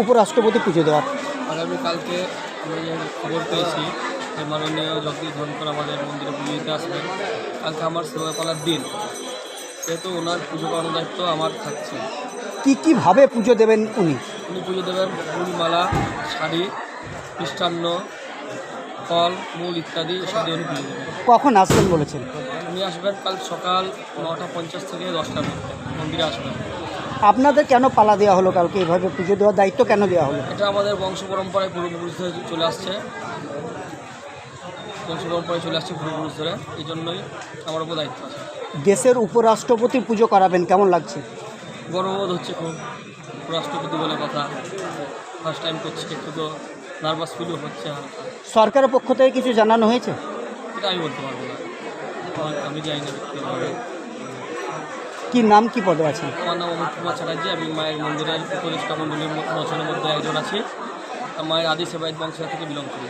উপরাষ্ট্রপতি পুজো দেওয়ার আগামীকালকে আমরা যে খবর পেয়েছি যে মাননীয় জগদীশ ধনকর আমাদের মন্দিরে পুজো দিতে আসবেন। কালকে আমার সেবাপালার দিন, সেহেতু ওনার পুজো করানোর দায়িত্ব আমার থাকছে। কীভাবে পুজো দেবেন উনি? উনি পুজো দেবেন ফুলমালা, শাড়ি, মিষ্টান্ন, ফল মূল ইত্যাদি এসব দিয়ে উনি পুজো দেবেন। কখন আসবেন বলেছেন? উনি আসবেন কাল সকাল 9:50 থেকে 10টার মধ্যে মন্দিরে আসবেন। আপনাদের কেন পালা দেওয়া হলো কালকে? এভাবে পুজো দেওয়ার দায়িত্ব কেন দেওয়া হলো? এটা আমাদের বংশ পরম্পরায় পূর্বপুরুষ ধরে চলে আসছে, পূর্বপুরুষ ধরে, এই জন্যই আমার উপর দায়িত্ব আছে। দেশের উপরাষ্ট্রপতি পুজো করাবেন, কেমন লাগছে? গর্ববোধ হচ্ছে খুব, রাষ্ট্রপতি বলে কথা, ফার্স্ট টাইম করছি, একটু তো নার্ভাস ফিলও হচ্ছে হালকা। সরকারের পক্ষ থেকে কিছু জানানো হয়েছে? এটা আমি বলতে পারবো না, আমি যাই না ব্যক্তিগতভাবে। কি নাম, কি পদে আছেন? আমার নাম অমিত কুমার চ্যাটার্জি। আমি মায়ের মন্দিরের উপদেষ্টা মণ্ডলীর 9 জনের মধ্যে একজন আছি। মায়ের আদি সেবায়ত বংশ থেকে বিলং করি।